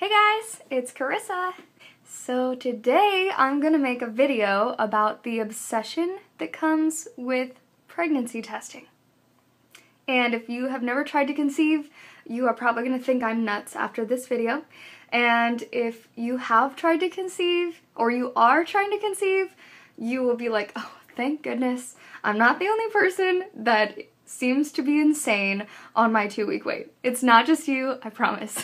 Hey guys, it's Carissa. So today I'm gonna make a video about the obsession that comes with pregnancy testing. And if you have never tried to conceive, you are probably gonna think I'm nuts after this video. And if you have tried to conceive, or you are trying to conceive, you will be like, oh, thank goodness, I'm not the only person that seems to be insane on my 2-week wait. It's not just you, I promise.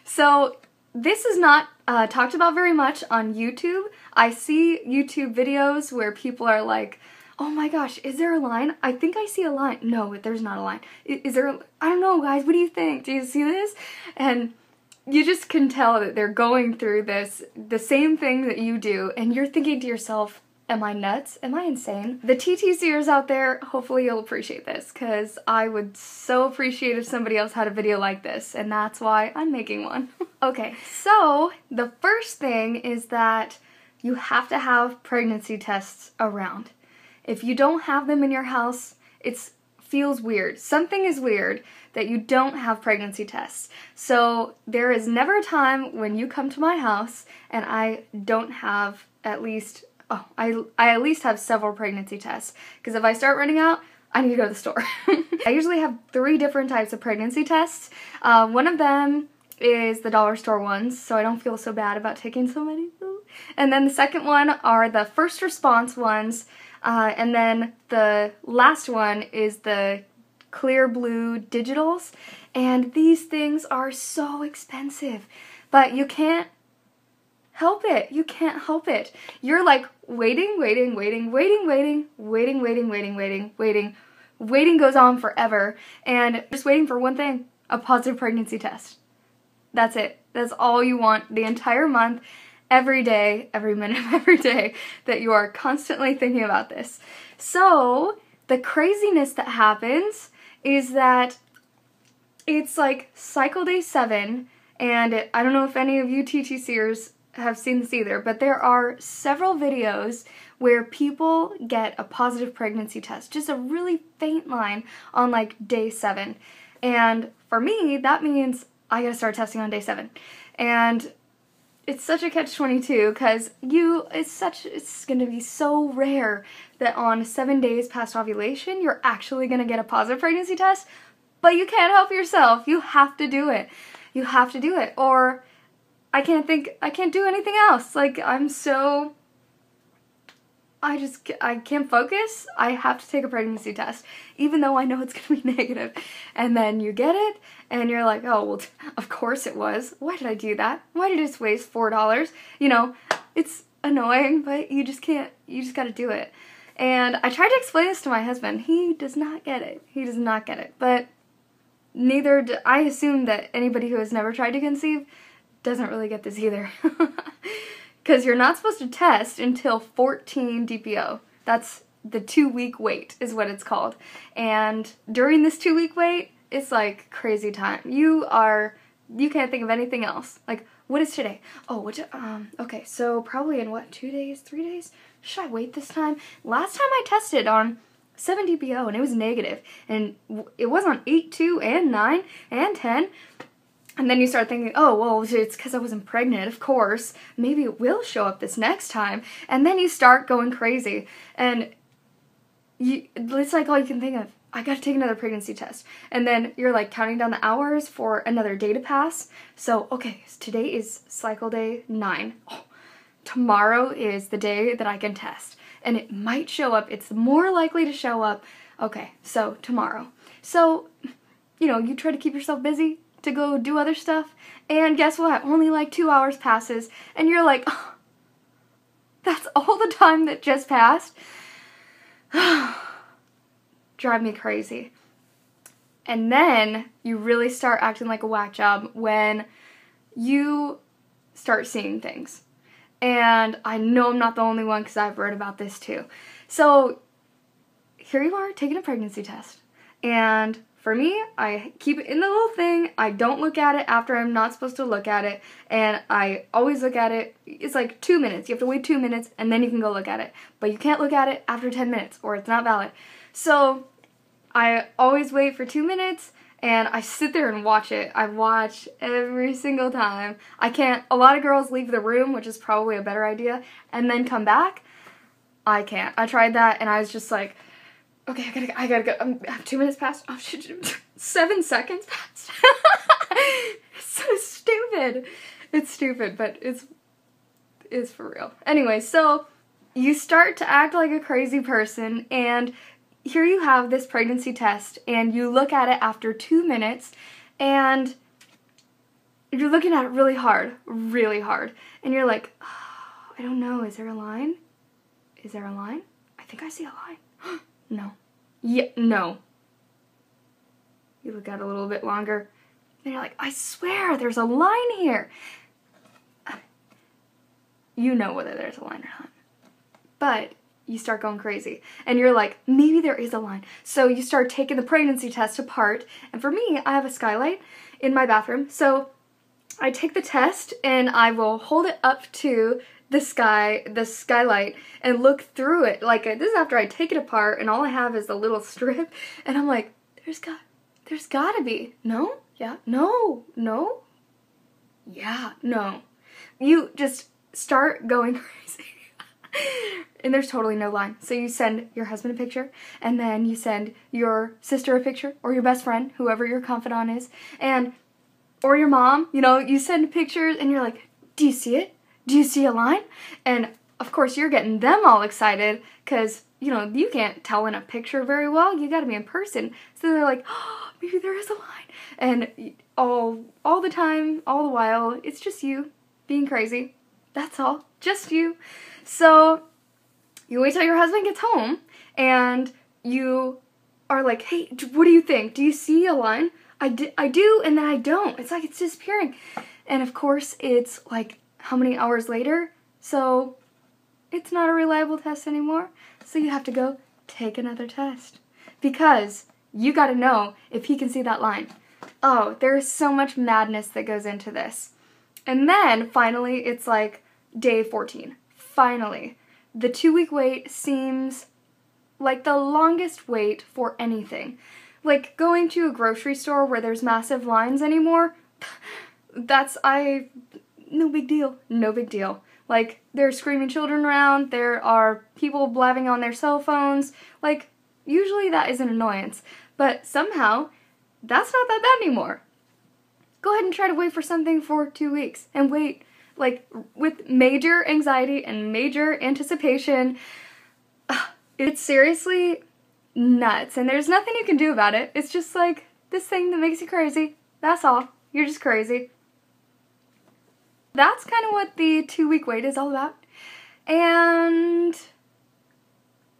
So this is not talked about very much on YouTube. I see YouTube videos where people are like, oh my gosh, is there a line? I think I see a line. No, there's not a line. Is there a, I don't know, guys, what do you think? Do you see this? And you just can tell that they're going through this, the same thing that you do, and you're thinking to yourself, am I nuts? Am I insane? The TTCers out there, hopefully you'll appreciate this, because I would so appreciate if somebody else had a video like this, and that's why I'm making one. Okay, so the first thing is that you have to have pregnancy tests around. If you don't have them in your house, it feels weird. Something is weird that you don't have pregnancy tests. So there is never a time when you come to my house and I don't have at least I at least have several pregnancy tests, because if I start running out, I need to go to the store. I usually have 3 different types of pregnancy tests. One of them is the dollar store ones, so I don't feel so bad about taking so many. And then the second one are the first response ones, and then the last one is the clear blue digitals, and these things are so expensive, but you can't help it. You can't help it. You're like waiting goes on forever, and just waiting for one thing, a positive pregnancy test. That's it. That's all you want the entire month, every day, every minute of every day, that you are constantly thinking about this. So the craziness that happens is that it's like cycle day 7, and I don't know if any of you TTCers have seen this either, but there are several videos where people get a positive pregnancy test, just a really faint line on like day 7. And for me, that means I gotta start testing on day 7. And it's such a catch-22, because it's gonna be so rare that on 7 days past ovulation, you're actually gonna get a positive pregnancy test, but you can't help yourself. You have to do it. You have to do it, or I can't do anything else. Like, I can't focus. I have to take a pregnancy test, even though I know it's gonna be negative. And then you get it, and you're like, oh, well, of course it was. Why did I do that? Why did I just waste $4? You know, it's annoying, but you just gotta do it. And I tried to explain this to my husband. He does not get it. He does not get it. But neither do I. Assume that anybody who has never tried to conceive doesn't really get this either. Because you're not supposed to test until 14 DPO. That's the 2-week wait is what it's called. And during this 2-week wait, it's like crazy time. You can't think of anything else. Like, what is today? Oh, okay, so probably in what, 2 days, 3 days? Should I wait this time? Last time I tested on 7 DPO and it was negative. And it was on 8, 2, and 9, and 10. And then you start thinking, oh, well, it's because I wasn't pregnant, of course. Maybe it will show up this next time. And then you start going crazy. And it's like all you can think of. I gotta take another pregnancy test. And then you're like counting down the hours for another day to pass. So, okay, today is cycle day 9. Oh, tomorrow is the day that I can test. And it might show up. It's more likely to show up. Okay, so tomorrow. So, you try to keep yourself busy to go do other stuff, and guess what? Only like 2 hours passes, and you're like, oh, that's all the time that just passed? Drive me crazy. And then you really start acting like a whack job when you start seeing things. And I know I'm not the only one, because I've read about this too. So here you are taking a pregnancy test, and for me, I keep it in the little thing. I don't look at it after I'm not supposed to look at it, and I always look at it. It's like 2 minutes. You have to wait 2 minutes, and then you can go look at it. But you can't look at it after 10 minutes, or it's not valid. So I always wait for 2 minutes, and I sit there and watch it. I watch every single time. I can't, a lot of girls leave the room, which is probably a better idea, and then come back. I can't. I tried that and I was just like, okay, I gotta go. I have 2 minutes passed. Oh shit, 7 seconds passed. It's so stupid. It's stupid, but it's for real. Anyway, so you start to act like a crazy person, and here you have this pregnancy test, and you look at it after 2 minutes, and you're looking at it really hard, and you're like, oh, I don't know, is there a line? Is there a line? I think I see a line. No. Yeah, no. You look at it a little bit longer, and you're like, I swear there's a line here. You know whether there's a line or not. But you start going crazy, and you're like, maybe there is a line. So you start taking the pregnancy test apart, and for me, I have a skylight in my bathroom, so I take the test, and I will hold it up to the skylight, and look through it. Like, this is after I take it apart, and all I have is a little strip, and I'm like, there's gotta be. No? Yeah. No. No? Yeah. No. You just start going crazy. And there's totally no line. So you send your husband a picture, and then you send your sister a picture, or your best friend, whoever your confidant is, or your mom, you know, you send pictures, and you're like, do you see it? Do you see a line? And of course you're getting them all excited, because, you know, you can't tell in a picture very well, you gotta be in person. So they're like, oh, maybe there is a line. And all the time, all the while, it's just you being crazy. That's all. Just you. So you wait till your husband gets home, and you are like, hey, what do you think? Do you see a line? I do, and then I don't. It's like it's disappearing. And of course, it's like, how many hours later? So it's not a reliable test anymore. So you have to go take another test, because you gotta know if he can see that line. Oh, there's so much madness that goes into this. And then finally, it's like day 14. Finally, the 2-week wait seems like the longest wait for anything. Like going to a grocery store where there's massive lines anymore, no big deal. No big deal. Like, there are screaming children around, there are people blabbing on their cell phones. Like, usually that is an annoyance. But somehow, that's not that bad anymore. Go ahead and try to wait for something for 2 weeks. And wait, like, with major anxiety and major anticipation. It's seriously nuts. And there's nothing you can do about it. It's just like this thing that makes you crazy. That's all. You're just crazy. That's kind of what the 2-week wait is all about. And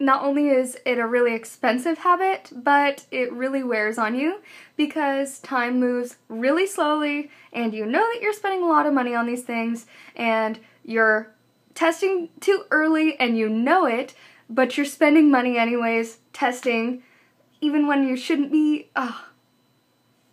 not only is it a really expensive habit, but it really wears on you, because time moves really slowly, and you know that you're spending a lot of money on these things, and you're testing too early, and you know it, but you're spending money anyways, testing, even when you shouldn't be.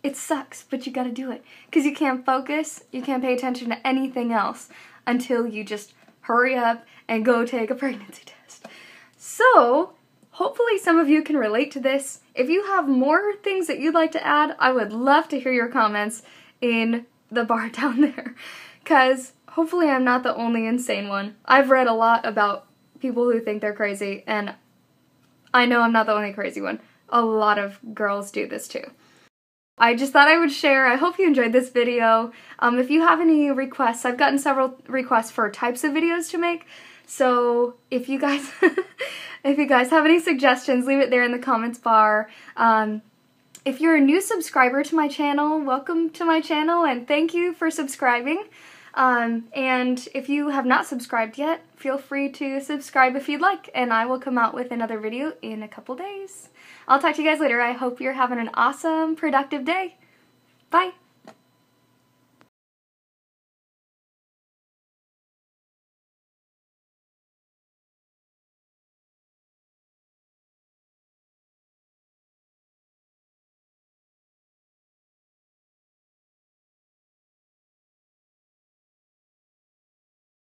It sucks, but you gotta do it, because you can't focus, you can't pay attention to anything else until you just hurry up and go take a pregnancy test. So, hopefully some of you can relate to this. If you have more things that you'd like to add, I would love to hear your comments in the bar down there, because hopefully I'm not the only insane one. I've read a lot about people who think they're crazy, and I know I'm not the only crazy one. A lot of girls do this too. I just thought I would share. I hope you enjoyed this video. If you have any requests, I've gotten several requests for types of videos to make. So if you guys have any suggestions, leave it there in the comments bar. If you're a new subscriber to my channel, welcome to my channel, and thank you for subscribing. And if you have not subscribed yet, feel free to subscribe if you'd like, and I will come out with another video in a couple days. I'll talk to you guys later. I hope you're having an awesome, productive day. Bye!